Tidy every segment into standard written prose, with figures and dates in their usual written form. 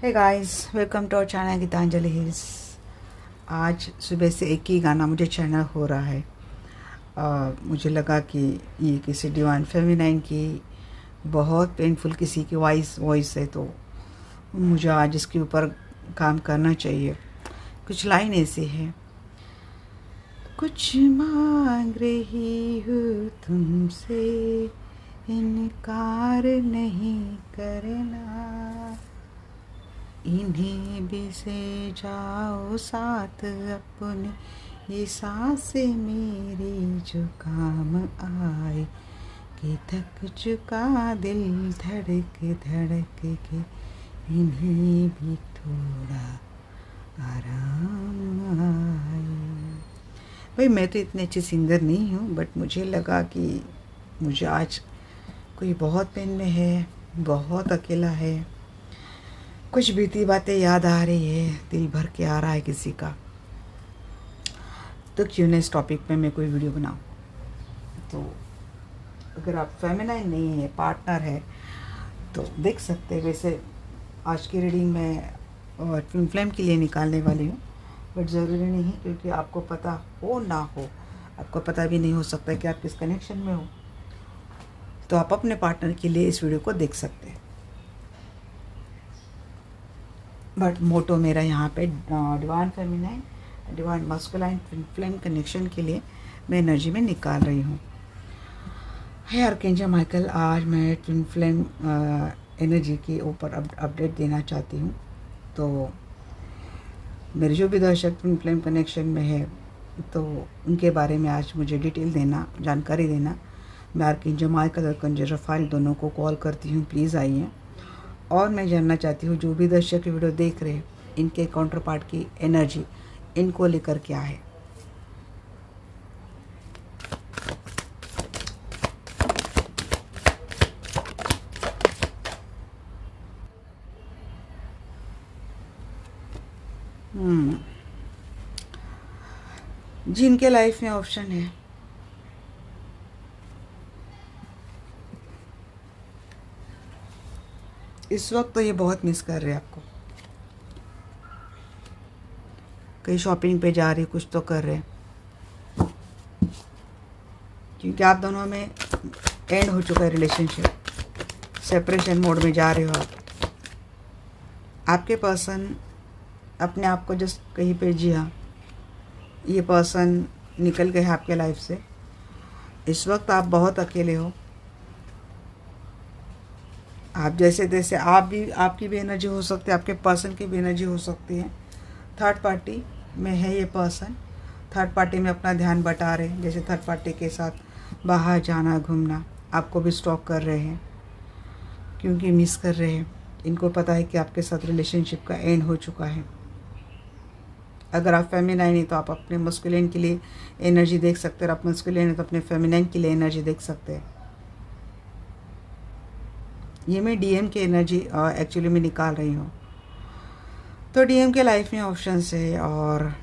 Hey guys, welcome to our channel Gitanjali Hills. आज सुबह से एक ही गाना मुझे चैनल हो रहा है। मुझे लगा कि ये किसी डिवाइन फेमिनाइन की बहुत पेनफुल किसी की वॉइस है, तो मुझे आज इसके ऊपर काम करना चाहिए। कुछ लाइन ऐसी है, कुछ मांग रही हूँ तुमसे, इनकार नहीं करना, इन्हें भी से जाओ साथ अपने, ये सांसें मेरी जो काम आए, कि थक चुका दिल धड़क धड़क के, इन्हें भी थोड़ा आराम आए। भाई, मैं तो इतनी अच्छी सिंगर नहीं हूँ, बट मुझे लगा कि मुझे आज कोई बहुत पेन में है, बहुत अकेला है, कुछ बीती बातें याद आ रही है, दिल भर के आ रहा है किसी का, तो क्यों ना इस टॉपिक पे मैं कोई वीडियो बनाऊं। तो अगर आप फेमिनाइन नहीं है, पार्टनर है, तो देख सकते हैं। वैसे आज की रीडिंग मैं ट्विन फ्लेम के लिए निकालने वाली हूँ, बट ज़रूरी नहीं है, क्योंकि आपको पता हो ना हो, आपको पता भी नहीं हो सकता कि आप किस कनेक्शन में हो, तो आप अपने पार्टनर के लिए इस वीडियो को देख सकते हैं। बट मोटो मेरा यहाँ पे divine feminine, divine masculine, twin flame connection के लिए मैं एनर्जी में निकाल रही हूँ। हे आर्कएंजल माइकल, आज मैं ट्विन फ्लेम एनर्जी के ऊपर अपडेट देना चाहती हूँ। तो मेरे जो भी दर्शक ट्विन फ्लेम कनेक्शन में है, तो उनके बारे में आज मुझे डिटेल देना, जानकारी देना। मैं आर्कएंजल माइकल और आर्कएंजल रफाइल दोनों को कॉल करती हूँ, प्लीज़ आइए। और मैं जानना चाहती हूँ, जो भी दर्शक वीडियो देख रहे हैं, इनके काउंटर पार्ट की एनर्जी इनको लेकर क्या है। जिनके लाइफ में ऑप्शन है, इस वक्त तो ये बहुत मिस कर रहे हैं आपको। कहीं शॉपिंग पे जा रहे, कुछ तो कर रहे, क्योंकि आप दोनों में एंड हो चुका है रिलेशनशिप, सेपरेशन मोड में जा रहे हो आप। आपके पर्सन अपने आप को जस्ट कहीं पे, जी हाँ, ये पर्सन निकल गए आपके लाइफ से। इस वक्त आप बहुत अकेले हो। आप जैसे तैसे, आपकी भी एनर्जी हो सकती है, आपके पर्सन की भी एनर्जी हो सकती है। थर्ड पार्टी में है ये पर्सन, थर्ड पार्टी में अपना ध्यान बटा रहे हैं, जैसे थर्ड पार्टी के साथ बाहर जाना, घूमना, आपको भी स्टॉक कर रहे हैं, क्योंकि मिस कर रहे हैं। इनको पता है कि आपके साथ रिलेशनशिप का एंड हो चुका है। अगर आप फेमिनाइन है तो आप अपने मस्कुलिन के लिए एनर्जी देख सकते हैं, और आप मस्कुलिन है तो अपने फेमिनाइन के लिए एनर्जी देख सकते हैं। ये मैं डीएम की एनर्जी एक्चुअली में निकाल रही हूँ। तो डीएम के लाइफ में ऑप्शंस है, और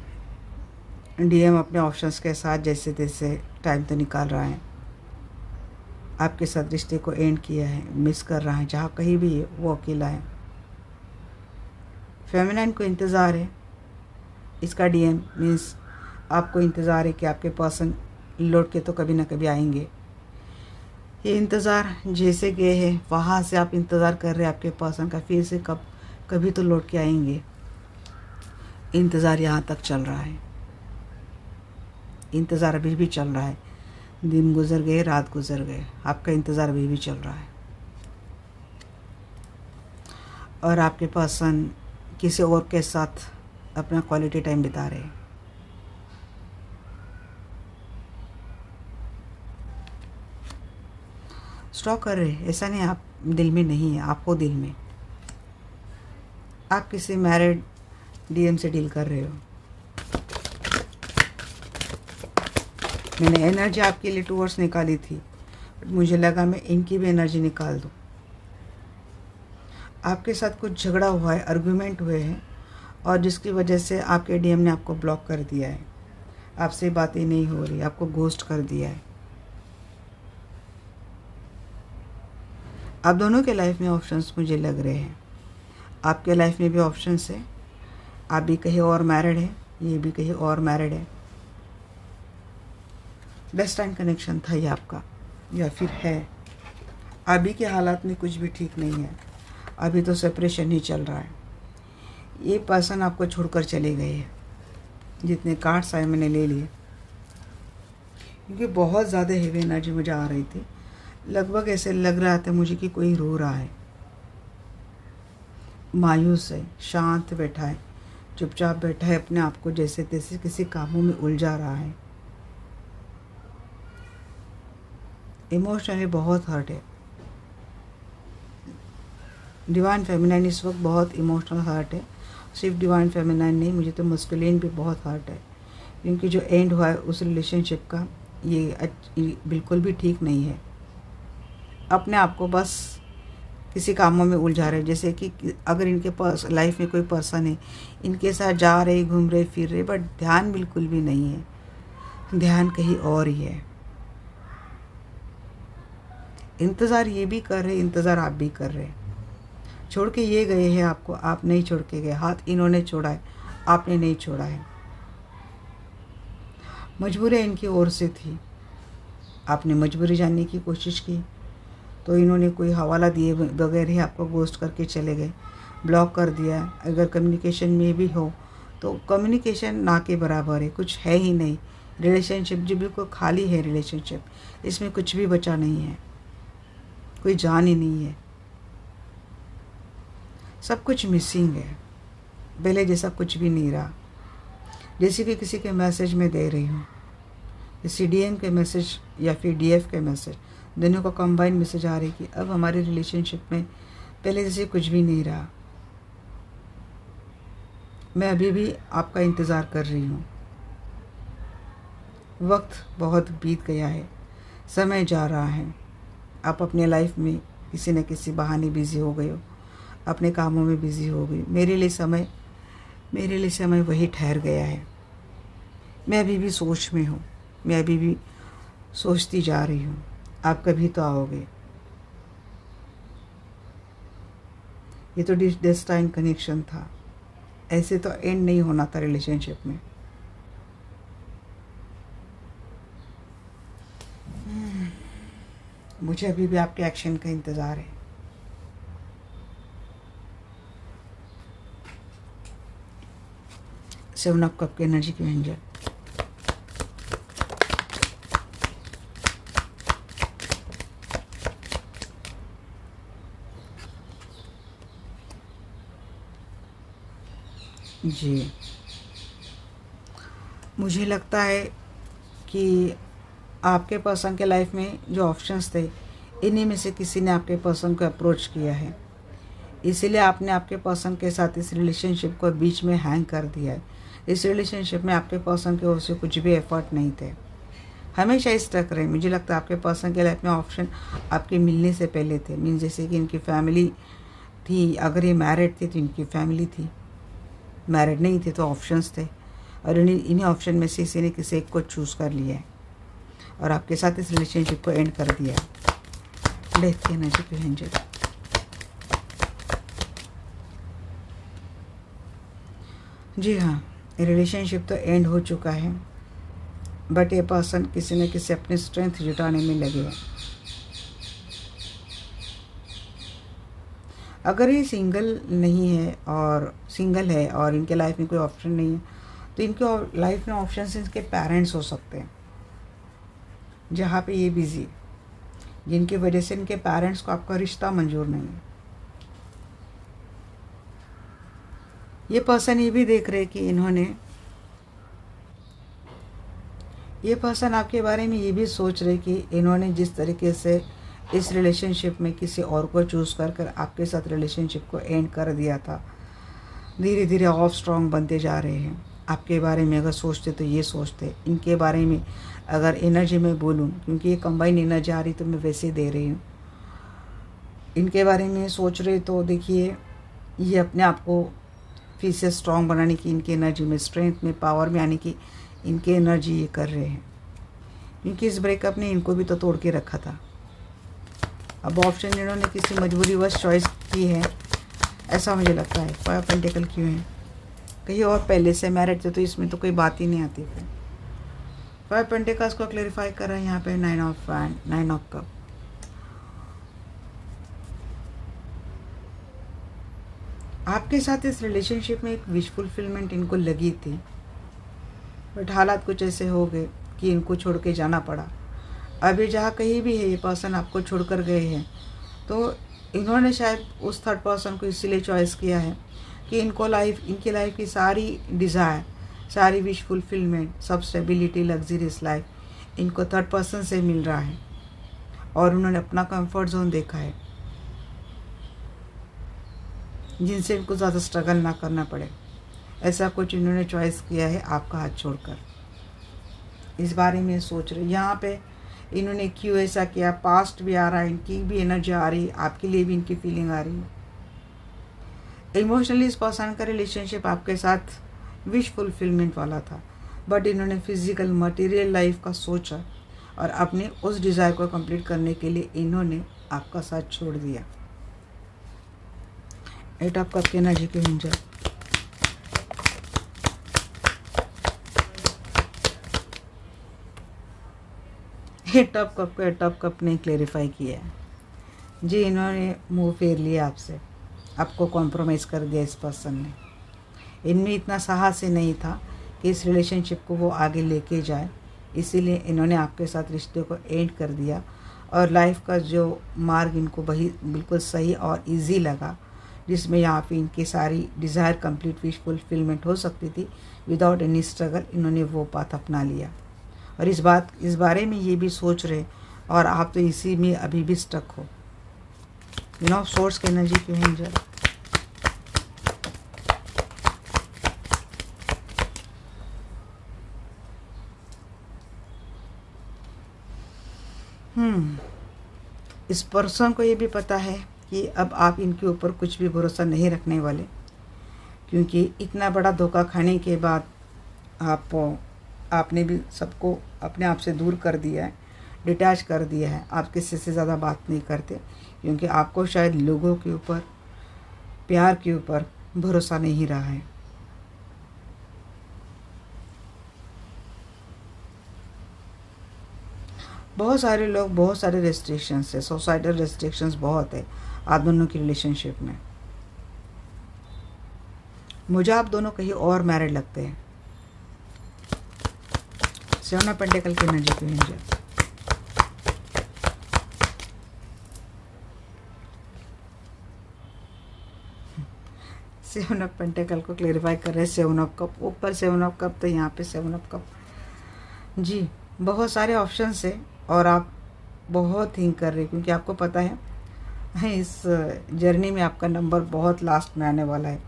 डीएम अपने ऑप्शंस के साथ जैसे तैसे टाइम तो निकाल रहा है। आपके साथ रिश्ते को एंड किया है, मिस कर रहा है, जहाँ कहीं भी है वो अकेला है। फेमिनाइन को इंतज़ार है, इसका डीएम मीन्स आपको इंतज़ार है कि आपके पर्सन लौट के तो कभी ना कभी आएंगे। ये इंतज़ार जैसे गए हैं, वहाँ से आप इंतज़ार कर रहे हैं आपके पर्सन का, फिर से कभी तो लौट के आएंगे। इंतज़ार यहाँ तक चल रहा है, इंतज़ार अभी भी चल रहा है। दिन गुजर गए, रात गुजर गए, आपका इंतज़ार अभी भी चल रहा है। और आपके पर्सन किसी और के साथ अपना क्वालिटी टाइम बिता रहे हैं। स्टॉक कर रहे हैं, ऐसा नहीं आप दिल में नहीं है, आप हो दिल में। आप किसी मैरिड डीएम से डील कर रहे हो। मैंने एनर्जी आपके लिए टूवर्ड्स निकाली थी, बट मुझे लगा मैं इनकी भी एनर्जी निकाल दूँ। आपके साथ कुछ झगड़ा हुआ है, आर्गुमेंट हुए हैं, और जिसकी वजह से आपके डीएम ने आपको ब्लॉक कर दिया है, आपसे बातें नहीं हो रही, आपको घोस्ट कर दिया है। आप दोनों के लाइफ में ऑप्शंस मुझे लग रहे हैं। आपके लाइफ में भी ऑप्शंस है। आप भी कहीं और मैरिड है, ये भी कहीं और मैरिड है। डेस्टाइन कनेक्शन था ये आपका, या फिर है। अभी के हालात में कुछ भी ठीक नहीं है, अभी तो सेपरेशन ही चल रहा है। ये पर्सन आपको छोड़कर चले गए हैं। जितने कार्ड्स आए मैंने ले लिए, क्योंकि बहुत ज़्यादा हेवी एनर्जी मुझे आ रही थी। लगभग ऐसे लग रहा था मुझे कि कोई रो रहा है, मायूस है, शांत बैठा है, चुपचाप बैठा है, अपने आप को जैसे तैसे किसी कामों में उलझा रहा है। इमोशनली बहुत हर्ट है। डिवाइन फेमिनाइन इस वक्त बहुत इमोशनल हर्ट है। सिर्फ डिवाइन फेमिनाइन नहीं, मुझे तो मस्कुलिन भी बहुत हर्ट है, क्योंकि जो एंड हुआ है उस रिलेशनशिप का ये बिल्कुल भी ठीक नहीं है। अपने आप को बस किसी कामों में उलझा रहे, जैसे कि अगर इनके पास लाइफ में कोई पर्सन है, इनके साथ जा रहे, घूम रहे, फिर रहे, बट ध्यान बिल्कुल भी नहीं है, ध्यान कहीं और ही है। इंतज़ार ये भी कर रहे, इंतज़ार आप भी कर रहे। छोड़ के ये गए हैं आपको, आप नहीं छोड़ के गए। हाथ इन्होंने छोड़ा है, आपने नहीं छोड़ा है। मजबूरी इनकी ओर से थी, आपने मजबूरी जानने की कोशिश की तो इन्होंने कोई हवाला दिए बगैर ही आपको गोस्ट करके चले गए, ब्लॉक कर दिया। अगर कम्युनिकेशन में भी हो तो कम्युनिकेशन ना के बराबर है, कुछ है ही नहीं। रिलेशनशिप जो बिल्कुल खाली है, रिलेशनशिप इसमें कुछ भी बचा नहीं है, कोई जान ही नहीं है, सब कुछ मिसिंग है। पहले जैसा कुछ भी नहीं रहा। जैसे कि किसी के मैसेज में दे रही हूँ, CDM के मैसेज या फिर DF के मैसेज, दोनों का कंबाइन मैसेज आ रही कि अब हमारे रिलेशनशिप में पहले जैसे कुछ भी नहीं रहा। मैं अभी भी आपका इंतज़ार कर रही हूँ। वक्त बहुत बीत गया है, समय जा रहा है। आप अपने लाइफ में किसी न किसी बहाने बिज़ी हो गए हो, अपने कामों में बिज़ी हो गई। मेरे लिए समय वही ठहर गया है। मैं अभी भी सोच में हूँ, मैं अभी भी सोचती जा रही हूँ, आप कभी तो आओगे। ये तो डेस्टाइन कनेक्शन था, ऐसे तो एंड नहीं होना था रिलेशनशिप में। मुझे अभी भी आपके एक्शन का इंतज़ार है। सेवन ऑफ कप की एनर्जी की एंजल, जी मुझे लगता है कि आपके पर्सन के लाइफ में जो ऑप्शंस थे, इन्हीं में से किसी ने आपके पर्सन को अप्रोच किया है, इसीलिए आपने आपके पर्सन के साथ इस रिलेशनशिप को बीच में हैंग कर दिया है। इस रिलेशनशिप में आपके पर्सन की ओर से कुछ भी एफर्ट नहीं थे, हमेशा स्टक रहे। मुझे लगता है आपके पर्सन के लाइफ में ऑप्शन आपके मिलने से पहले थे। मीन जैसे कि इनकी फैमिली थी, अगर ये मैरिड थे तो इनकी फैमिली थी, मैरिड नहीं थे तो ऑप्शंस थे, और इन्हीं ऑप्शन में से किसी ने किसी एक को चूज़ कर लिया है और आपके साथ इस रिलेशनशिप को एंड कर दिया है। डेथ की एनर्जी की एंजल, जी हाँ, रिलेशनशिप तो एंड हो चुका है, बट ये पर्सन किसी न किसी अपनी स्ट्रेंथ जुटाने में लगे हैं। अगर ये सिंगल नहीं है और सिंगल है और इनके लाइफ में कोई ऑप्शन नहीं है, तो इनके लाइफ में ऑप्शन इनके पेरेंट्स हो सकते हैं, जहाँ पे ये बिजी, जिनकी वजह से इनके पेरेंट्स को आपका रिश्ता मंजूर नहीं है। ये पर्सन ये भी देख रहे कि ये पर्सन आपके बारे में ये भी सोच रहे कि इन्होंने जिस तरीके से इस रिलेशनशिप में किसी और को चूज़ कर आपके साथ रिलेशनशिप को एंड कर दिया था, धीरे धीरे ऑफ स्ट्रॉन्ग बनते जा रहे हैं। आपके बारे में अगर सोचते तो ये सोचते, इनके बारे में अगर एनर्जी में बोलूँ, क्योंकि ये कंबाइन एनर्जी आ रही तो मैं वैसे दे रही हूँ, इनके बारे में सोच रहे तो देखिए ये अपने आप को फिर से स्ट्रॉन्ग बनाने की, इनकी एनर्जी में, स्ट्रेंथ में, पावर में आने की इनकी एनर्जी ये कर रहे हैं, क्योंकि इस ब्रेकअप ने इनको भी तो तोड़ के रखा था। अब ऑप्शन इन्होंने किसी मजबूरीवश चॉइस की है, ऐसा मुझे लगता है। 5 पेंटिकल क्यों है? कहीं और पहले से मैरिड थे तो इसमें तो कोई बात ही नहीं आती फिर। 5 पेंटिकल्स को क्लेरिफाई कर रहे हैं यहाँ पे 9 ऑफ कप। आपके साथ इस रिलेशनशिप में एक विश फुलफिलमेंट इनको लगी थी, बट हालात कुछ ऐसे हो गए कि इनको छोड़ के जाना पड़ा। अभी जहाँ कहीं भी है ये पर्सन आपको छोड़कर गए हैं, तो इन्होंने शायद उस थर्ड पर्सन को इसीलिए चॉइस किया है कि इनकी लाइफ की सारी डिज़ायर, सारी विश फुलफिलमेंट, सब स्टेबिलिटी, लग्जरियस लाइफ इनको थर्ड पर्सन से मिल रहा है और उन्होंने अपना कंफर्ट जोन देखा है जिनसे इनको ज़्यादा स्ट्रगल ना करना पड़े। ऐसा कुछ इन्होंने चॉइस किया है आपका हाथ छोड़कर। इस बारे में सोच रहे यहाँ पे इन्होंने क्यों ऐसा किया। पास्ट भी आ रहा है, इनकी भी एनर्जी आ रही है, आपके लिए भी इनकी फीलिंग आ रही है। इमोशनली इस पर्सन का रिलेशनशिप आपके साथ विश फुलफिलमेंट वाला था, बट इन्होंने फिजिकल मटेरियल लाइफ का सोचा और अपने उस डिज़ायर को कंप्लीट करने के लिए इन्होंने आपका साथ छोड़ दिया। 8 ऑफ कप की एनर्जी की एंजल। एट ऑफ कप ने क्लेरिफाई किया है जी। इन्होंने मुंह फेर लिया आपसे, आपको कॉम्प्रोमाइज़ कर दिया इस पर्सन ने। इनमें इतना साहस ही नहीं था कि इस रिलेशनशिप को वो आगे लेके जाए, इसीलिए इन्होंने आपके साथ रिश्ते को एंड कर दिया और लाइफ का जो मार्ग इनको वही बिल्कुल सही और इजी लगा, जिसमें यहाँ पे इनकी सारी डिज़ायर कंप्लीट विश फुलफिलमेंट हो सकती थी विदाउट एनी स्ट्रगल। इन्होंने वो पाथ अपना लिया और इस बारे में ये भी सोच रहे और आप तो इसी में अभी भी स्टक हो। सोर्स की एनर्जी क्यों है एंजल? इस पर्सन को ये भी पता है कि अब आप इनके ऊपर कुछ भी भरोसा नहीं रखने वाले, क्योंकि इतना बड़ा धोखा खाने के बाद आपने भी सबको अपने आप से दूर कर दिया है, डिटैच कर दिया है। आप किसी से ज़्यादा बात नहीं करते क्योंकि आपको शायद लोगों के ऊपर, प्यार के ऊपर भरोसा नहीं रहा है। बहुत सारे लोग, बहुत सारे रेस्ट्रिक्शंस है, सोसाइटल रेस्ट्रिक्शंस बहुत है आप दोनों की रिलेशनशिप में। मुझे आप दोनों कहीं और मैरिड लगते हैं। 7 ऑफ पेंटिकल की एनर्जी क्यों एंजल? सेवन ऑफ पेंटिकल को क्लेरिफाई कर रहे हैं 7 ऑफ कप। ऊपर 7 ऑफ कप तो यहाँ पे 7 ऑफ कप जी। बहुत सारे ऑप्शंस है और आप बहुत थिंक कर रहे हैं क्योंकि आपको पता है इस जर्नी में आपका नंबर बहुत लास्ट में आने वाला है।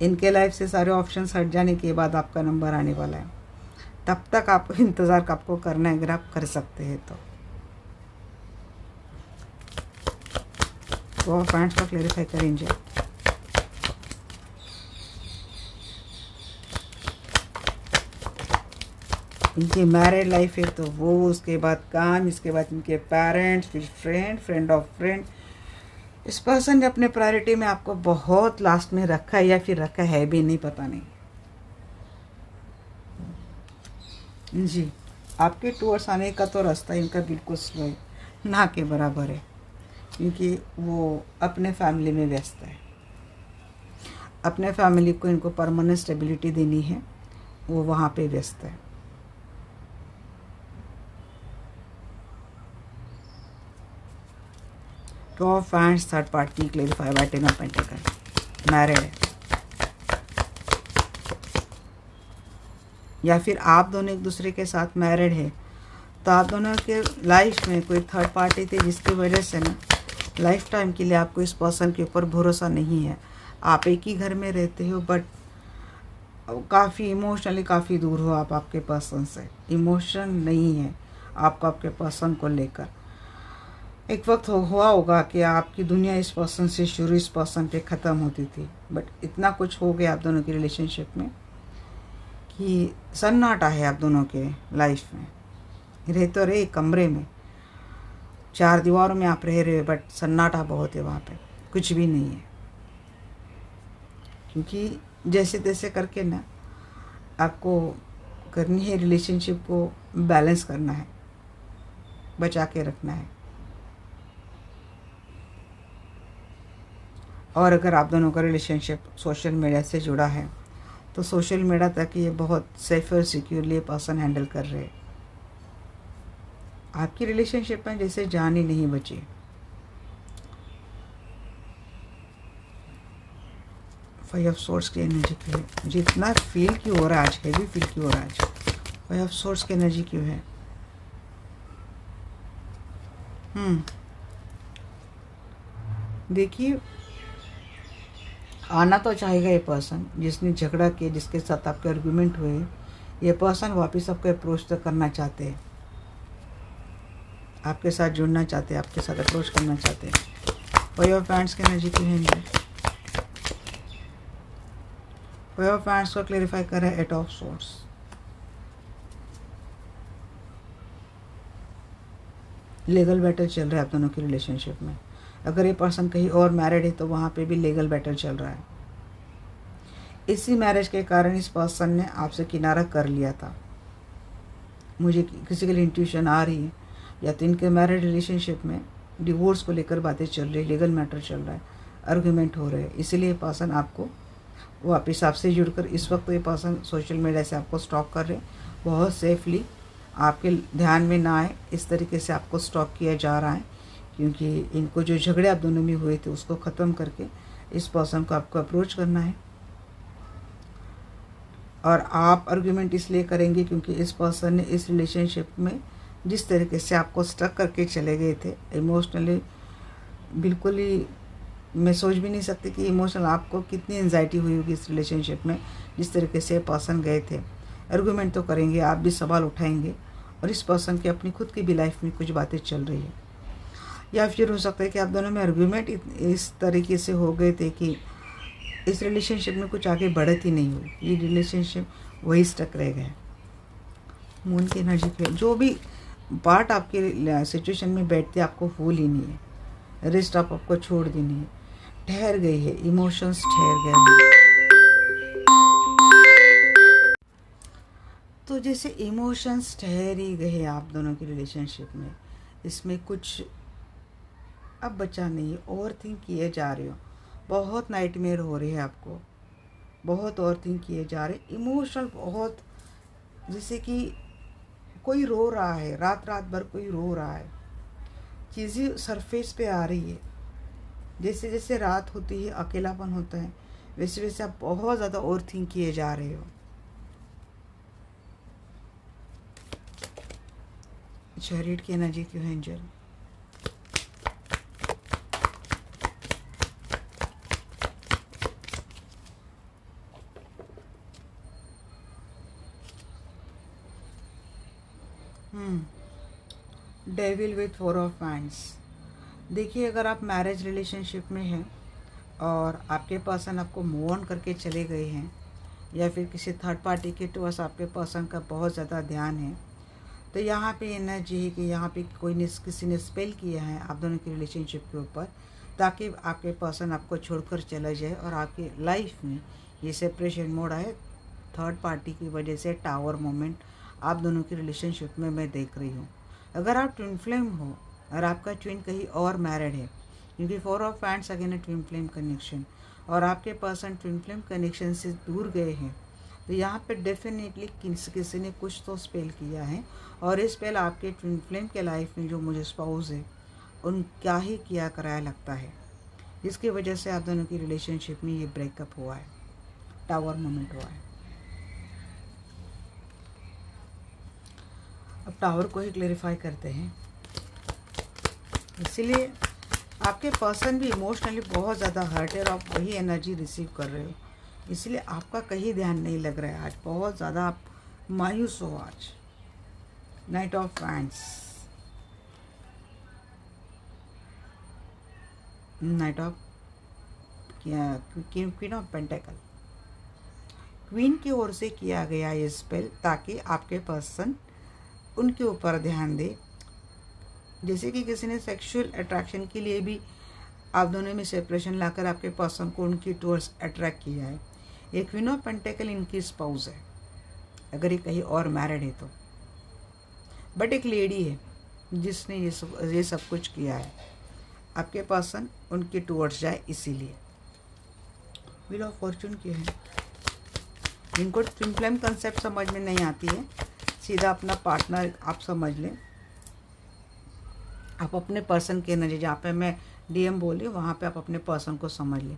इनके लाइफ से सारे ऑप्शंस हट जाने के बाद आपका नंबर आने वाला है। तब तक आपको इंतज़ार आपको करना है, अगर आप कर सकते हैं तो आप पॉइंट्स को क्लेरिफाई करेंगे। इनकी मैरिड लाइफ है तो वो, उसके बाद काम, इसके बाद इनके पेरेंट्स, फिर फ्रेंड ऑफ फ्रेंड। इस पर्सन ने अपने प्रायोरिटी में आपको बहुत लास्ट में रखा है या फिर रखा है भी नहीं, पता नहीं जी। आपके टूवर्ड्स आने का तो रास्ता इनका बिल्कुल स्लो है, ना के बराबर है, क्योंकि वो अपने फैमिली में व्यस्त है। अपने फैमिली को इनको परमानेंट स्टेबिलिटी देनी है, वो वहाँ पे व्यस्त है। Two of hands, third party clarify by 10 of pentacle, married है या फिर आप दोनों एक दूसरे के साथ मैरिड है, तो आप दोनों के लाइफ में कोई थर्ड पार्टी थी जिसकी वजह से ना लाइफ टाइम के लिए आपको इस पर्सन के ऊपर भरोसा नहीं है। आप एक ही घर में रहते हो बट काफ़ी इमोशनली काफ़ी दूर हो आप आपके पर्सन से। इमोशन नहीं है आपको आपके पर्सन को लेकर। एक वक्त हुआ होगा कि आपकी दुनिया इस पर्सन से शुरू, इस पर्सन पे ख़त्म होती थी, बट इतना कुछ हो गया आप दोनों की रिलेशनशिप में कि सन्नाटा है आप दोनों के लाइफ में। रह तो रहे कमरे में, 4 दीवारों में आप रह रहे हो, बट सन्नाटा बहुत है वहाँ पे, कुछ भी नहीं है। क्योंकि जैसे तैसे करके ना आपको करनी है, रिलेशनशिप को बैलेंस करना है, बचा के रखना है। और अगर आप दोनों का रिलेशनशिप सोशल मीडिया से जुड़ा है तो सोशल मीडिया तक ये बहुत सेफ और सिक्योरली पर्सन हैंडल कर रहे हैं। आपकी रिलेशनशिप में जैसे जान ही नहीं बची। फाइव ऑफ सोर्स की एनर्जी क्यों है? जितना फील क्यों हो रहा है आज, हैवी फील क्यों हो रहा है आज? फाइव ऑफ सोर्स की एनर्जी क्यों है? देखिए, आना तो चाहेगा ये पर्सन जिसने झगड़ा किया, जिसके साथ आपके आर्गुमेंट हुए। ये पर्सन वापस आपको अप्रोच तो करना चाहते हैं, आपके साथ जुड़ना चाहते हैं, आपके साथ अप्रोच करना चाहते हैं। फाइव ऑफ हैंड्स की एनर्जी क्यों है? फाइव ऑफ हैंड्स को क्लेरिफाई कर रहा है eight of swords. Legal battle चल रहा है आप दोनों की रिलेशनशिप में। अगर ये पर्सन कहीं और मैरिड है तो वहाँ पे भी लीगल बैटल चल रहा है। इसी मैरिज के कारण इस पर्सन ने आपसे किनारा कर लिया था। मुझे किसी के लिए इंट्यूशन आ रही है, या तो इनके मैरिड रिलेशनशिप में डिवोर्स को लेकर बातें चल रही है, लीगल मैटर चल रहा है, आर्गुमेंट हो रहे हैं। इसीलिए ये पर्सन आपको वापस आपसे जुड़कर, इस वक्त ये पर्सन सोशल मीडिया से आपको स्टॉक कर रहे हैं। बहुत सेफली, आपके ध्यान में ना आए इस तरीके से आपको स्टॉक किया जा रहा है, क्योंकि इनको जो झगड़े आप दोनों में हुए थे उसको ख़त्म करके इस पर्सन को आपको अप्रोच करना है। और आप आर्गुमेंट इसलिए करेंगे क्योंकि इस पर्सन ने इस रिलेशनशिप में जिस तरीके से आपको स्टक करके चले गए थे इमोशनली, बिल्कुल ही मैं सोच भी नहीं सकती कि इमोशनल आपको कितनी एंजाइटी हुई होगी इस रिलेशनशिप में। जिस तरीके से पर्सन गए थे, आर्गुमेंट तो करेंगे, आप भी सवाल उठाएंगे, और इस पर्सन की अपनी खुद की भी लाइफ में कुछ बातें चल रही है। या फिर हो सकता है कि आप दोनों में आर्गुमेंट इस तरीके से हो गए थे कि इस रिलेशनशिप में कुछ आगे बढ़त ही नहीं हुई, ये रिलेशनशिप वही स्टक रह गया। मून की एनर्जी के जो भी पार्ट आपके सिचुएशन में बैठते आपको फूल ही नहीं है, रिस्ट आपको छोड़ देनी है, ठहर गई है, इमोशंस ठहर गए हैं। तो जैसे इमोशंस ठहर ही गए आप दोनों की रिलेशनशिप में, इसमें कुछ अब बचा नहीं, ओवर थिंक किए जा रहे हो, बहुत नाइटमेयर हो रही है आपको, बहुत ओवर थिंक किए जा रहे, इमोशनल बहुत, जैसे कि कोई रो रहा है, रात रात भर कोई रो रहा है, चीज़ें सरफेस पे आ रही है। जैसे जैसे रात होती है अकेलापन होता है, वैसे वैसे आप बहुत ज़्यादा ओवर थिंक किए जा रहे हो। चैरियट की एनर्जी क्यों है angel? Devil with four of hands. देखिए, अगर आप मैरिज रिलेशनशिप में हैं और आपके पर्सन आपको मूव ऑन करके चले गए हैं, या फिर किसी थर्ड पार्टी के टुवर्ड्स आपके पर्सन का बहुत ज़्यादा ध्यान है, तो यहाँ पे एनर्जी है कि यहाँ पे किसी ने स्पेल किया है आप दोनों की रिलेशनशिप के ऊपर, ताकि आपके पर्सन आपको छोड़कर चला जाए और आपकी लाइफ में ये सेपरेशन मोड आए। थर्ड पार्टी की वजह से टावर मोमेंट आप दोनों की रिलेशनशिप में मैं देख रही हूँ। अगर आप ट्विन फ्लेम हो और आपका ट्विन कहीं और मैरिड है, क्योंकि फोर ऑफ हैंड्स अगेन है ट्विन फ्लेम कनेक्शन, और आपके पर्सन ट्विन फ्लेम कनेक्शन से दूर गए हैं, तो यहाँ पे डेफिनेटली किसी ने कुछ तो स्पेल किया है, और इस स्पेल आपके ट्विन फ्लेम के लाइफ में जो मुझे स्पाउस है उन क्या ही किया कराया लगता है, जिसकी वजह से आप दोनों की रिलेशनशिप में ये ब्रेकअप हुआ है, टावर मोमेंट हुआ है। अब टावर को ही क्लेरिफाई करते हैं। इसीलिए आपके पर्सन भी इमोशनली बहुत ज़्यादा हर्ट है और आप वही एनर्जी रिसीव कर रहे हो, इसलिए आपका कहीं ध्यान नहीं लग रहा है। आज बहुत ज़्यादा आप मायूस हो। आज night of hands, night of queen of pentacle, queen की ओर से किया गया ये स्पेल ताकि आपके पर्सन उनके ऊपर ध्यान दे। जैसे कि किसी ने सेक्सुअल अट्रैक्शन के लिए भी आप दोनों में सेपरेशन लाकर आपके पर्सन को उनकी टूवर्ड्स अट्रैक्ट किया है। एक क्वीन ऑफ पेंटेकल इनकी स्पाउस है, अगर ये कहीं और मैरिड है तो। बट एक लेडी है जिसने ये सब कुछ किया है, आपके पर्सन उनके टूवर्ड्स जाए इसीलिए। व्हील ऑफ फॉर्चून की है। जिनको ट्विन फ्लेम कंसेप्ट समझ में नहीं आती है, सीधा अपना पार्टनर आप समझ लें। आप अपने पर्सन के एनर्जी, जहाँ पे मैं डीएम बोली वहाँ पे आप अपने पर्सन को समझ लें।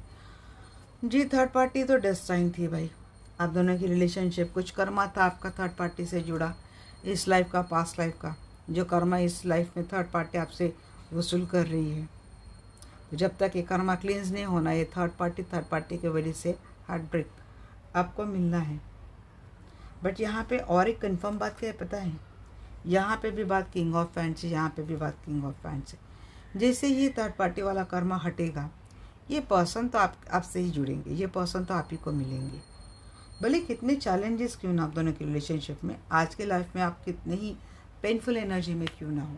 जी थर्ड पार्टी तो डेस्टाइन थी भाई, आप दोनों की रिलेशनशिप, कुछ कर्मा था आपका थर्ड पार्टी से जुड़ा, इस लाइफ का, पास्ट लाइफ का, जो कर्मा इस लाइफ में थर्ड पार्टी आपसे वसूल कर रही है। तो जब तक ये कर्मा क्लींस नहीं होना, ये थर्ड पार्टी की वजह से हार्ट ब्रेक आपको मिलना है। बट यहाँ पे और एक कंफर्म बात क्या है पता है, यहाँ पे भी बात किंग ऑफ फैंस है, यहाँ पे भी बात किंग ऑफ फैंस है। जैसे ही थर्ड पार्टी वाला कर्मा हटेगा, ये पर्सन तो आपसे ही जुड़ेंगे, ये पर्सन तो आप ही को मिलेंगे। भले कितने चैलेंजेस क्यों ना आप दोनों की रिलेशनशिप में, आज के लाइफ में आप कितने ही पेनफुल एनर्जी में क्यों ना हो,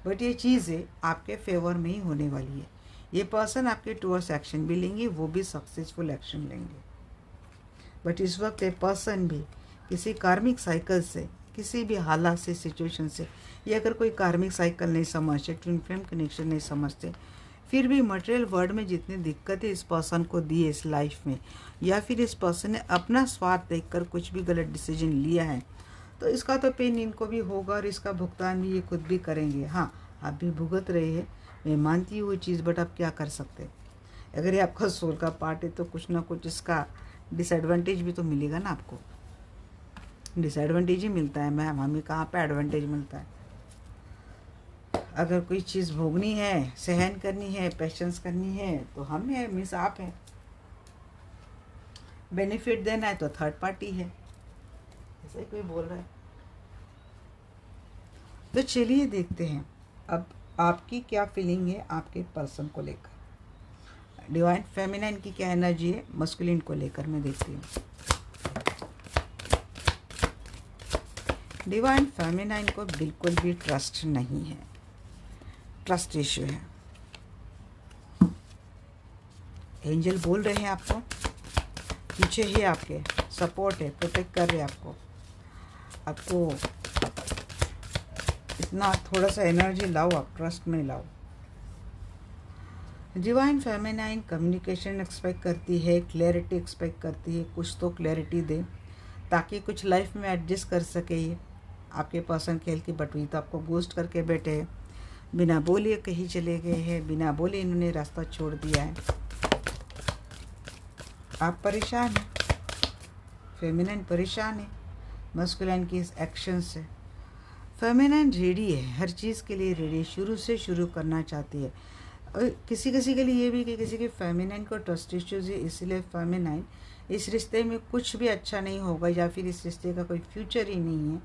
बट ये चीज़ें आपके फेवर में ही होने वाली है। ये पर्सन आपके टूवर्ड्स एक्शन भी लेंगे, वो भी सक्सेसफुल एक्शन लेंगे। बट इस वक्त ये पर्सन भी किसी कार्मिक साइकिल से, किसी भी हालात से, सिचुएशन से, या अगर कोई कार्मिक साइकिल नहीं समझते, ट्विन फ्लेम कनेक्शन नहीं समझते, फिर भी मटेरियल वर्ल्ड में जितनी दिक्कतें इस पर्सन को दी है इस लाइफ में, या फिर इस पर्सन ने अपना स्वार्थ देखकर कुछ भी गलत डिसीजन लिया है, तो इसका तो पेन इनको भी होगा और इसका भुगतान भी ये खुद भी करेंगे। हाँ, आप भी भुगत रहे हैं, मैं मानती हूँ वो चीज़, बट आप क्या कर सकते हैं। अगर ये आपका सोल का पार्ट है तो कुछ ना कुछ इसका डिसएडवांटेज भी तो मिलेगा ना आपको। डिसएडवांटेज ही मिलता है मैम, हमें कहाँ पे एडवांटेज मिलता है। अगर कोई चीज़ भोगनी है, सहन करनी है, पेशेंस करनी है, तो हम है, मीन्स आप है। बेनिफिट देना है तो थर्ड पार्टी है, ऐसा ही कोई बोल रहा है। तो चलिए देखते हैं अब आपकी क्या फीलिंग है आपके पर्सन को लेकर। डिवाइन फेमिनाइन की क्या एनर्जी है मस्कुलिन को लेकर, मैं देखती हूँ। डिवाइन फेमिनाइन को बिल्कुल भी ट्रस्ट नहीं है, ट्रस्ट इश्यू है। एंजल बोल रहे हैं आपको, पीछे ही आपके सपोर्ट है, प्रोटेक्ट कर रहे हैं आपको इतना थोड़ा सा एनर्जी लाओ, आप ट्रस्ट में लाओ। डिवाइन फेमिनाइन कम्युनिकेशन एक्सपेक्ट करती है, क्लैरिटी एक्सपेक्ट करती है, कुछ तो क्लैरिटी दे ताकि कुछ लाइफ में एडजस्ट कर सके। ये आपके पर्सन खेल की बटुई तो आपको गोस्ट करके बैठे हैं, बिना बोले कहीं चले गए हैं, बिना बोले इन्होंने रास्ता छोड़ दिया है। आप परेशान हैं, फेमिनाइन परेशान है मस्कुलाइन की इस एक्शन से। फेमिनाइन रेडी है, हर चीज़ के लिए रेडी, शुरू से शुरू करना चाहती है। और किसी के लिए ये भी कि किसी के फेमिनाइन को ट्रस्ट इश्यूज है, इसलिए फेमिनाइन इस रिश्ते में कुछ भी अच्छा नहीं होगा या फिर इस रिश्ते का कोई फ्यूचर ही नहीं है,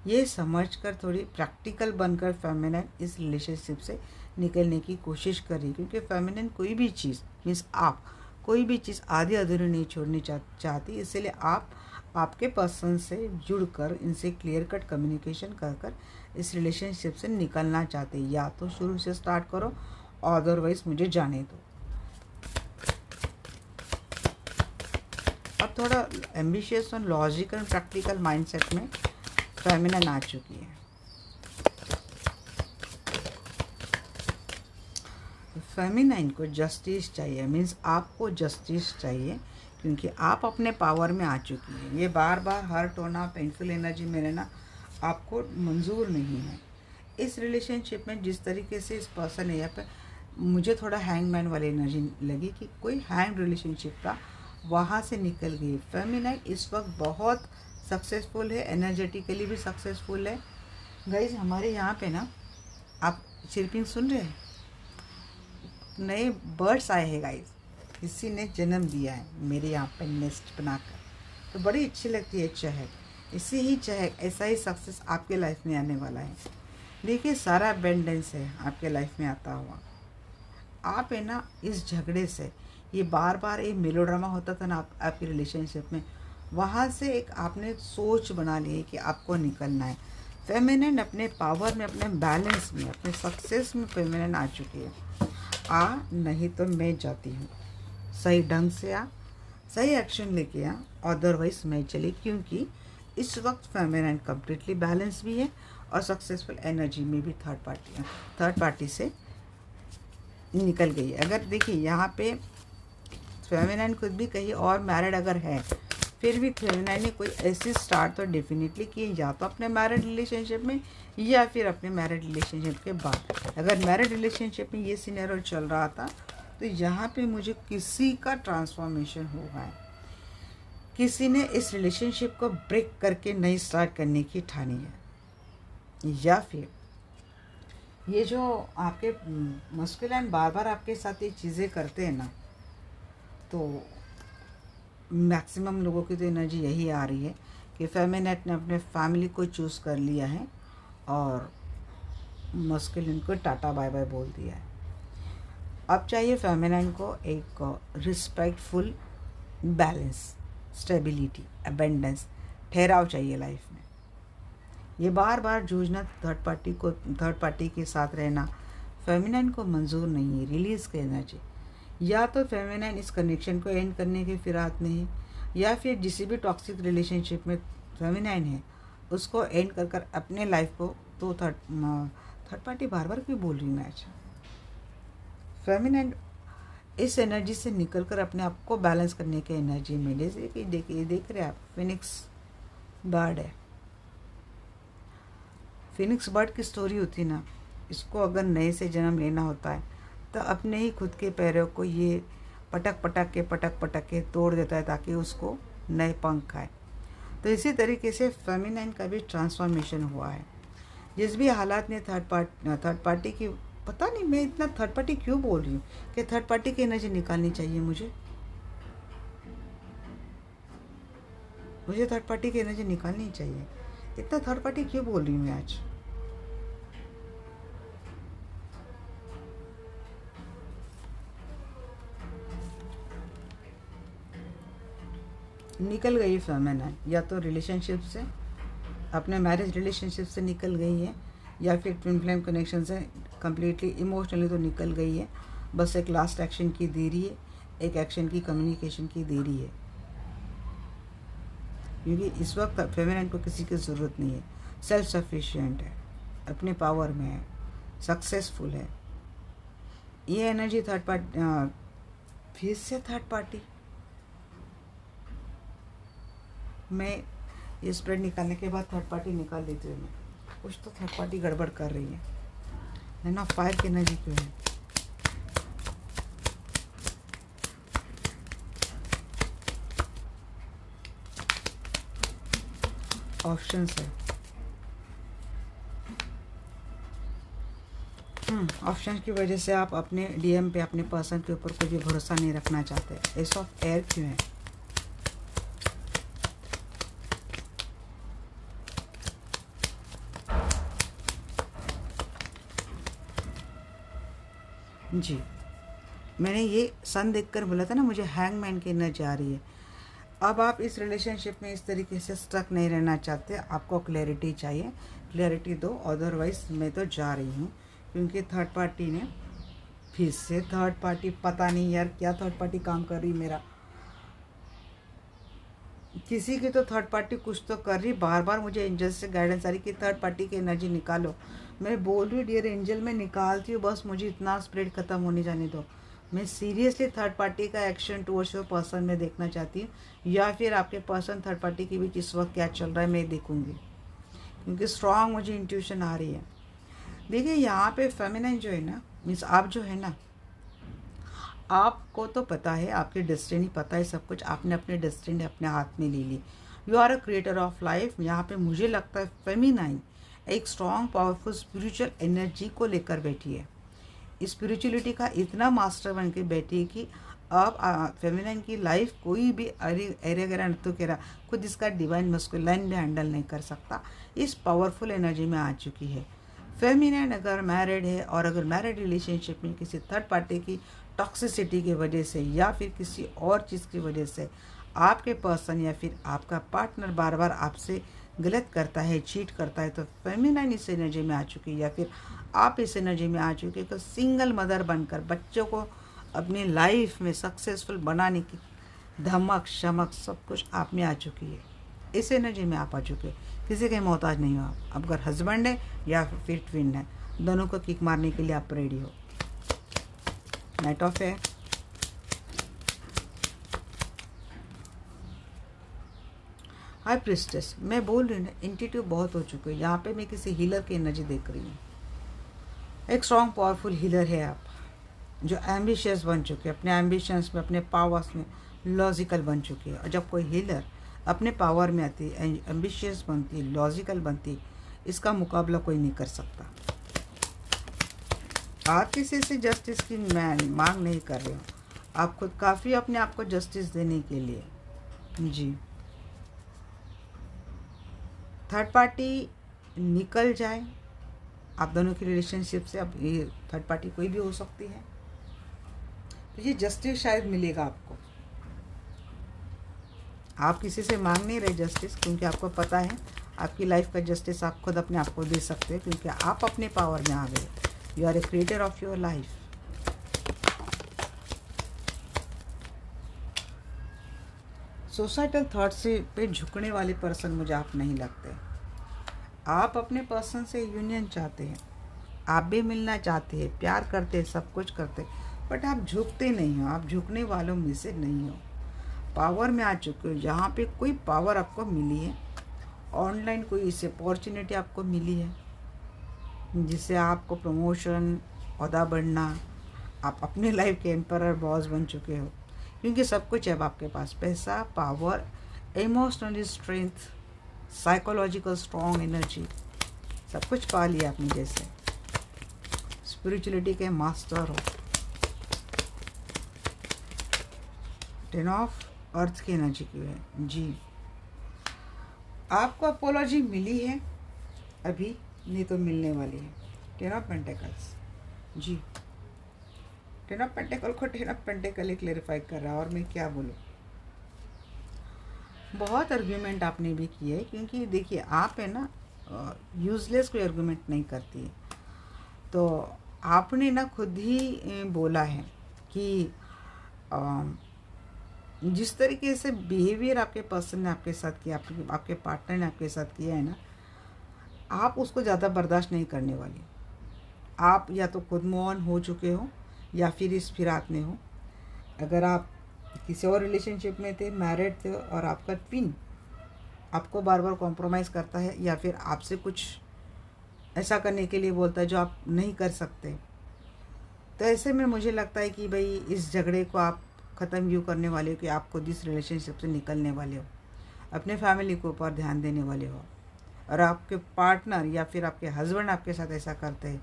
ये समझकर थोड़ी प्रैक्टिकल बनकर फेमिनाइन इस रिलेशनशिप से निकलने की कोशिश करी। क्योंकि फेमिनाइन कोई भी चीज़, मीन्स आप कोई भी चीज़ आधी अधूरी नहीं छोड़नी चाहती, इसलिए आप आपके पर्सन से जुड़कर इनसे क्लियर कट कम्युनिकेशन कर इस रिलेशनशिप से निकलना चाहते हैं। या तो शुरू से स्टार्ट करो, अदरवाइज मुझे जाने दो। अब थोड़ा एम्बिशियस और लॉजिकल एंड प्रैक्टिकल माइंडसेट में फेमिनाइन आ चुकी है। फेमिनाइन को जस्टिस चाहिए, मीन्स आपको जस्टिस चाहिए, क्योंकि आप अपने पावर में आ चुकी है। ये बार बार हर्ट होना, पेनफुल एनर्जी में रहना आपको मंजूर नहीं है। इस रिलेशनशिप में जिस तरीके से इस पर्सन है, यहाँ पे मुझे थोड़ा हैंगमैन वाली एनर्जी लगी कि कोई हैंग रिलेशनशिप था, वहाँ से निकल गई। फेमिनाइन इस वक्त बहुत सक्सेसफुल है, एनर्जेटिकली भी सक्सेसफुल है। गाइज हमारे यहाँ पे ना, आप चिरपिंग सुन रहे हैं, नए बर्ड्स आए हैं गाइज, किसी ने जन्म दिया है मेरे यहाँ पे नेस्ट बनाकर, तो बड़ी अच्छी लगती है चहक। इसी ही चहक, ऐसा ही सक्सेस आपके लाइफ में आने वाला है। देखिए सारा अबेंडेंस है आपके लाइफ में आता हुआ। आप है ना, इस झगड़े से, ये बार बार एक मेलोड्रामा होता था ना आपकी रिलेशनशिप में, वहाँ से एक आपने सोच बना ली है कि आपको निकलना है। फेमिनिन अपने पावर में, अपने बैलेंस में, अपने सक्सेस में फेमिनिन आ चुकी है। आ, नहीं तो मैं जाती हूँ। सही ढंग से आ, सही एक्शन लेके आ, अदरवाइज मैं चली, क्योंकि इस वक्त फेमिनाइन कम्प्लीटली बैलेंस भी है और सक्सेसफुल एनर्जी में भी थर्ड पार्टी से निकल गई है। अगर देखिए यहाँ पे फेमिनाइन खुद भी कहीं और मैरिड अगर है, फिर भी फेमिनाइन ने कोई ऐसी स्टार्ट तो डेफिनेटली की, या तो अपने मैरिड रिलेशनशिप में या फिर अपने मैरिड रिलेशनशिप के बाद। अगर मैरिड रिलेशनशिप में ये सिनेरियो चल रहा था तो यहाँ पे मुझे किसी का ट्रांसफॉर्मेशन हुआ है, किसी ने इस रिलेशनशिप को ब्रेक करके नई स्टार्ट करने की ठानी है, या फिर ये जो आपके मस्कुलिन बार बार आपके साथ ये चीज़ें करते हैं ना, तो मैक्सिमम लोगों की तो एनर्जी यही आ रही है कि फेमिनाइन ने अपने फैमिली को चूज़ कर लिया है और मस्कुलिन को टाटा बाय बाय बोल दिया है। अब चाहिए फेमिनाइन को एक रिस्पेक्टफुल बैलेंस, स्टेबिलिटी, अबेंडेंस, ठहराव चाहिए लाइफ में। ये बार बार जूझना, थर्ड पार्टी के साथ रहना फेमिनाइन को मंजूर नहीं है। रिलीज़ करना चाहिए। या तो फेमिनाइन इस कनेक्शन को एंड करने के फिराक में है, या फिर जिस भी टॉक्सिक रिलेशनशिप में फेमिनाइन है उसको एंड कर अपने लाइफ को, तो थर्ड पार्टी बार बार क्यों बोल रही हूँ मैं। अच्छा, फेमिनाइन इस एनर्जी से निकलकर अपने आप को बैलेंस करने के एनर्जी में, जैसे कि देखिए, देख रहे हैं आप, फिनिक्स बर्ड है। फिनिक्स बर्ड की स्टोरी होती ना, इसको अगर नए से जन्म लेना होता है तो अपने ही खुद के पैरों को ये पटक पटक के तोड़ देता है ताकि उसको नए पंख आए। तो इसी तरीके से फेमिनाइन का भी ट्रांसफॉर्मेशन हुआ है। जिस भी हालात ने थर्ड पार्टी की, पता नहीं मैं इतना थर्ड पार्टी क्यों बोल रही हूँ कि थर्ड पार्टी की एनर्जी निकालनी चाहिए मुझे थर्ड पार्टी की एनर्जी निकालनी चाहिए। इतना थर्ड पार्टी क्यों बोल रही हूँ मैं आज। निकल गई फेमिनाइन, या तो रिलेशनशिप से, अपने मैरिज रिलेशनशिप से निकल गई है, या फिर ट्विन फ्लेम कनेक्शन से कम्प्लीटली इमोशनली तो निकल गई है। बस एक लास्ट एक्शन की देरी है, एक एक्शन की कम्युनिकेशन की देरी है, क्योंकि इस वक्त फेमिनाइन को किसी की ज़रूरत नहीं है। सेल्फ सफिशिएंट है, अपने पावर में है, सक्सेसफुल है। ये एनर्जी थर्ड पार्टी, फिर से थर्ड पार्टी, मैं ये स्प्रेड निकालने के बाद थर्ड पार्टी निकाल देती हूँ। मैं कुछ तो थर्ड पार्टी गड़बड़ कर रही है ना। 5 की एनर्जी क्यों है? ऑप्शंस है, ऑप्शन की वजह से आप अपने डीएम पे, अपने पर्सन के ऊपर कोई भी भरोसा नहीं रखना चाहते। एस ऑफ एयर क्यों है? जी, मैंने ये सन देखकर बोला था ना, मुझे हैंगमैन की एनर्जी आ रही है। अब आप इस रिलेशनशिप में इस तरीके से स्टक नहीं रहना चाहते, आपको क्लैरिटी चाहिए। क्लैरिटी दो, अदरवाइज मैं तो जा रही हूँ। क्योंकि थर्ड पार्टी ने फिर से, थर्ड पार्टी पता नहीं यार क्या थर्ड पार्टी काम कर रही। मेरा किसी की तो थर्ड पार्टी कुछ तो कर रही। बार बार मुझे एंजल से गाइडेंस आ रही कि थर्ड पार्टी की एनर्जी निकालो। मैं बोल रही हूँ डियर एंजल, मैं निकालती हूँ, बस मुझे इतना स्प्रेड ख़त्म होने जाने दो। मैं सीरियसली थर्ड पार्टी का एक्शन टुवर्ड्स योर पर्सन में देखना चाहती हूँ, या फिर आपके पर्सन थर्ड पार्टी के बीच इस वक्त क्या चल रहा है मैं देखूँगी, क्योंकि स्ट्रॉन्ग मुझे इंट्यूशन आ रही है। देखिए यहाँ पे फेमिनाइन जो है ना, मीन्स आप जो है ना, आपको तो पता है, आपकी डेस्टिनी पता है, सब कुछ आपने अपने डेस्टिनी अपने हाथ में ले ली। You are a creator of life. यहाँ पे मुझे लगता है फेमिनाइन एक स्ट्रॉन्ग पावरफुल स्पिरिचुअल एनर्जी को लेकर बैठी है। स्पिरिचुअलिटी का इतना मास्टर बन के बैठी है कि अब फेमिनाइन की लाइफ कोई भी एरेगरा नतुकेरा खुद इसका डिवाइन मस्कुलाइन भी हैंडल नहीं कर सकता। इस पावरफुल एनर्जी में आ चुकी है। फेमिनाइन अगर मैरिड है, और अगर मैरिड रिलेशनशिप में किसी थर्ड पार्टी की टॉक्सिसिटी की वजह से या फिर किसी और चीज़ की वजह से आपके पर्सन या फिर आपका पार्टनर बार बार आपसे गलत करता है, चीट करता है, तो फेमिनाइन इस एनर्जी में आ चुकी है, या फिर आप इस एनर्जी में आ चुके कि सिंगल मदर बनकर बच्चों को अपनी लाइफ में सक्सेसफुल बनाने की धमक शमक सब कुछ आप में आ चुकी है। इस एनर्जी में आप आ चुके हैं, किसी के मोहताज नहीं हो आप। अब अगर हस्बैंड है या फिर ट्विन है, दोनों को किक मारने के लिए आप रेडी हो। नाइट ऑफ है, हाई प्रिस्टेस। मैं बोल रही हूँ ना, इंट्यूटिव बहुत हो चुके हैं। यहाँ पे मैं किसी हीलर की एनर्जी देख रही हूँ। एक स्ट्रॉन्ग पावरफुल हीलर है आप, जो एम्बिशियस बन चुके हैं, अपने एम्बिशंस में, अपने पावर्स में लॉजिकल बन चुके हैं। और जब कोई हीलर अपने पावर में आती है, एम्बिशियस बनती है, लॉजिकल बनती है, इसका मुकाबला कोई नहीं कर सकता। आप किसी से जस्टिस की मांग नहीं कर रहे हो, आप खुद काफ़ी अपने आप को जस्टिस देने के लिए। जी, थर्ड पार्टी निकल जाए आप दोनों की रिलेशनशिप से। अब ये थर्ड पार्टी कोई भी हो सकती है, तो ये जस्टिस शायद मिलेगा आपको। आप किसी से मांग नहीं रहे जस्टिस, क्योंकि आपको पता है आपकी लाइफ का जस्टिस आप खुद अपने आप को दे सकते हैं, क्योंकि आप अपने पावर में आ गए। You are a creator of your life. Societal thought से पे झुकने वाले पर्सन मुझे आप नहीं लगते। आप अपने पर्सन से यूनियन चाहते हैं, आप भी मिलना चाहते हैं, प्यार करते हैं, सब कुछ करते हैं, बट आप झुकते नहीं हो। आप झुकने वालों में से नहीं हो, पावर में आ चुके हो। जहाँ पे कोई पावर आपको मिली है, ऑनलाइन कोई इस अपॉर्चुनिटी आपको मिली है, जिससे आपको प्रमोशन, ओहदा बढ़ना, आप अपने लाइफ के एम्पायर बॉस बन चुके हो, क्योंकि सब कुछ है अब आपके पास। पैसा, power, emotional strength, psychological strong energy, सब कुछ पा लिया आपने। जैसे स्पिरिचुअलिटी के मास्टर हो। 10 ऑफ अर्थ की एनर्जी क्यों है? जी, आपको अपोलॉजी मिली है अभी, नहीं तो मिलने वाली है। 10 ऑफ पेंटिकल्स। जी, 10 ऑफ पेंटिकल को 10 ऑफ पेंटिकल ही क्लेरिफाई कर रहा है, और मैं क्या बोलूँ। बहुत आर्ग्यूमेंट आपने भी किए, क्योंकि देखिए आप है ना, यूजलेस कोई आर्ग्यूमेंट नहीं करती है। तो आपने ना खुद ही बोला है कि जिस तरीके से बिहेवियर आपके पर्सन ने आपके साथ किया, आपके पार्टनर ने आपके साथ किया है ना, आप उसको ज़्यादा बर्दाश्त नहीं करने वाली। आप या तो खुद मूव ऑन हो चुके हो, या फिर इस फिराक में हो। अगर आप किसी और रिलेशनशिप में थे, मैरिड थे, और आपका ट्विन आपको बार बार कॉम्प्रोमाइज़ करता है, या फिर आपसे कुछ ऐसा करने के लिए बोलता है जो आप नहीं कर सकते, तो ऐसे में मुझे लगता है कि भाई इस झगड़े को आप ख़त्म यूँ करने वाले हो कि आप खुद इस रिलेशनशिप से निकलने वाले हो, अपने फैमिली के ऊपर ध्यान देने वाले हो। और आपके पार्टनर या फिर आपके हस्बैंड आपके साथ ऐसा करते हैं,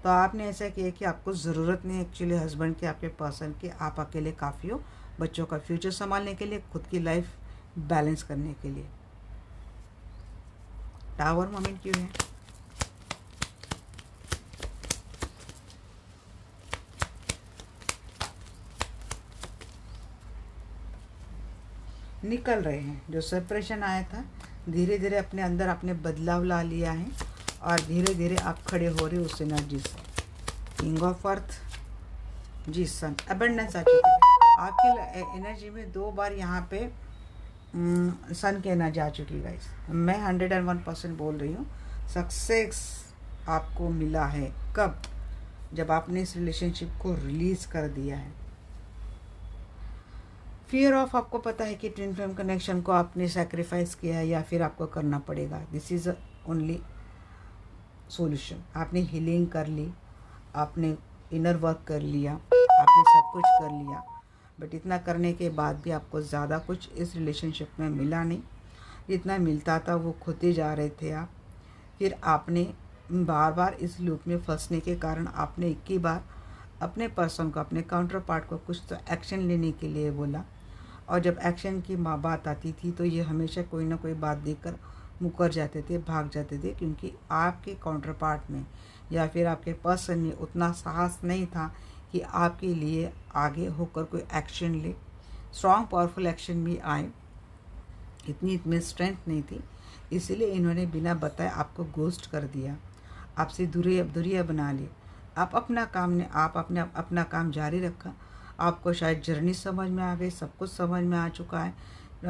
तो आपने ऐसा किया कि आपको ज़रूरत नहीं एक्चुअली हस्बैंड के, आपके पर्सन के। आप अकेले काफ़ी हो बच्चों का फ्यूचर संभालने के लिए, खुद की लाइफ बैलेंस करने के लिए। टावर मोमेंट क्यों है? निकल रहे हैं। जो सेपरेशन आया था, धीरे धीरे अपने अंदर आपने बदलाव ला लिया है, और धीरे धीरे आप खड़े हो रहे हो उस एनर्जी से। किंग ऑफ अर्थ, जी, सन, अबंडेंस आ चुका है आपकी एनर्जी में। 2 बार यहाँ पे सन की एनर्जी आ चुकी है गाइस। मैं 101% बोल रही हूँ, सक्सेस आपको मिला है। कब? जब आपने इस रिलेशनशिप को रिलीज कर दिया है। फियर ऑफ, आपको पता है कि ट्विन फ्लेम कनेक्शन को आपने सैक्रिफाइस किया है, या फिर आपको करना पड़ेगा। This is only solution. आपने हीलिंग कर ली, आपने इनर वर्क कर लिया, आपने सब कुछ कर लिया, बट इतना करने के बाद भी आपको ज़्यादा कुछ इस रिलेशनशिप में मिला नहीं। जितना मिलता था वो खोते जा रहे थे आप। फिर आपने बार बार इस लूप में फंसने के कारण आपने 21 बार अपने पर्सन को, अपने काउंटर पार्ट को कुछ तो एक्शन लेने के लिए बोला, और जब एक्शन की बात आती थी तो ये हमेशा कोई ना कोई बात देकर मुकर जाते थे, भाग जाते थे, क्योंकि आपके काउंटर पार्ट में या फिर आपके पर्सन में उतना साहस नहीं था कि आपके लिए आगे होकर कोई एक्शन ले, स्ट्रॉन्ग पावरफुल एक्शन भी आए। इतनी स्ट्रेंथ नहीं थी इसीलिए इन्होंने बिना बताए आपको गोस्ट कर दिया, आपसे दूरियां बना ली। आप अपना काम जारी रखा। आपको शायद जर्नी समझ में आ गई, सब कुछ समझ में आ चुका है।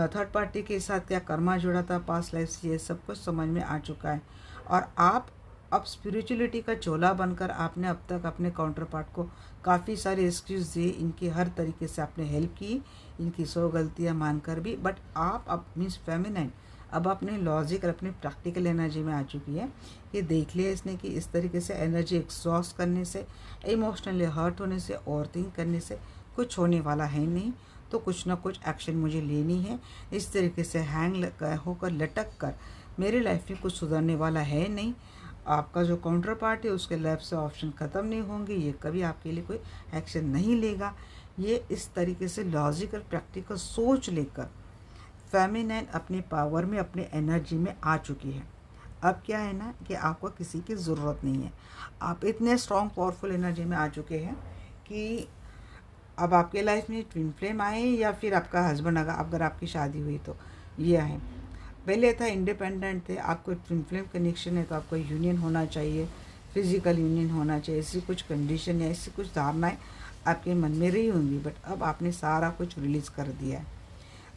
थर्ड पार्टी के साथ क्या कर्मा जुड़ा था पास्ट लाइफ से, ये सब कुछ समझ में आ चुका है। और आप अब स्पिरिचुअलिटी का चोला बनकर आपने अब तक अपने काउंटर पार्ट को काफ़ी सारे एक्सक्यूज़ दिए, इनकी हर तरीके से आपने हेल्प की, इनकी 100 गलतियाँ मानकर भी। बट आप अब मीन्स फेमिनाइन अब अपने लॉजिक और अपनी प्रैक्टिकल एनर्जी में आ चुकी है कि देख लिया इसने कि इस तरीके से एनर्जी एग्जॉस्ट करने से, इमोशनली हर्ट होने से, ओवर थिंक करने से कुछ होने वाला है नहीं। तो कुछ ना कुछ एक्शन मुझे लेनी है। इस तरीके से हैंग होकर लटक कर मेरी लाइफ में कुछ सुधरने वाला है नहीं। आपका जो काउंटर पार्ट है उसके लेफ्ट से ऑप्शन ख़त्म नहीं होंगे, ये कभी आपके लिए कोई एक्शन नहीं लेगा। ये इस तरीके से लॉजिकल प्रैक्टिकल सोच लेकर फेमिनाइन अपने पावर में, अपने एनर्जी में आ चुकी है। अब क्या है ना कि आपको किसी की ज़रूरत नहीं है। आप इतने स्ट्रॉन्ग पावरफुल एनर्जी में आ चुके हैं कि अब आपके लाइफ में ट्विन फ्लेम आए या फिर आपका हस्बैंड, अगर आपकी शादी हुई तो ये आए। पहले था इंडिपेंडेंट थे, आपको ट्विन फ्लेम कनेक्शन है तो आपको यूनियन होना चाहिए, फिजिकल यूनियन होना चाहिए। ऐसी कुछ कंडीशन या ऐसी कुछ धारणाएं आपके मन में रही होंगी, बट अब आपने सारा कुछ रिलीज़ कर दिया है।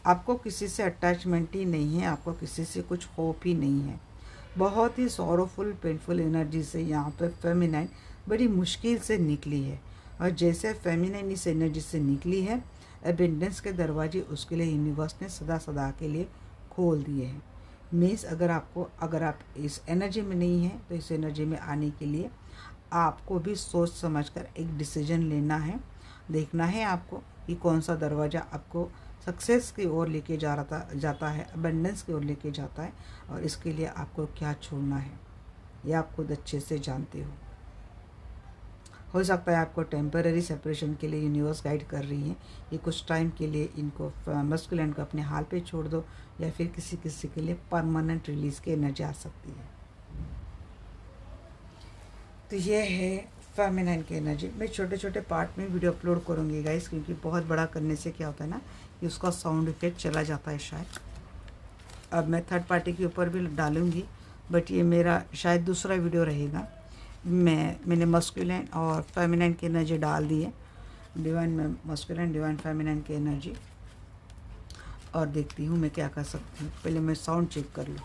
आपको किसी से अटैचमेंट ही नहीं है, आपको किसी से कुछ होप ही नहीं है। बहुत ही सॉरोफुल पेनफुल एनर्जी से यहाँ पर फेमिनाइन बड़ी मुश्किल से निकली है। और जैसे फेमिनाइन इस एनर्जी से निकली है, एबेंडेंस के दरवाजे उसके लिए यूनिवर्स ने सदा सदा के लिए खोल दिए हैं। मीन्स अगर आप इस एनर्जी में नहीं हैं तो इस एनर्जी में आने के लिए आपको भी सोच समझकर एक डिसीजन लेना है। देखना है आपको कि कौन सा दरवाज़ा आपको सक्सेस की ओर लेके जाता है, अबंडेंस की ओर लेके जाता है, और इसके लिए आपको क्या छोड़ना है ये आप खुद अच्छे से जानते हो सकता है आपको टेम्पररी सेपरेशन के लिए यूनिवर्स गाइड कर रही है कि कुछ टाइम के लिए इनको मस्कुलिन को अपने हाल पे छोड़ दो, या फिर किसी किसी के लिए परमानेंट रिलीज की एनर्जी आ सकती है। तो ये है फेमिनाइन की एनर्जी। मैं छोटे छोटे पार्ट में वीडियो अपलोड करूँगी गाइस, क्योंकि बहुत बड़ा करने से क्या होता है ना कि उसका साउंड इफेक्ट चला जाता है शायद। अब मैं थर्ड पार्टी के ऊपर भी डालूँगी, बट ये मेरा शायद दूसरा वीडियो रहेगा। मैंने मस्कुलिन और फेमिनाइन की एनर्जी डाल दी है, डिवाइन में मस्कुलिन डिवाइन फेमिनाइन की एनर्जी, और देखती हूँ मैं क्या कर सकती हूँ। पहले मैं साउंड चेक कर लूँ।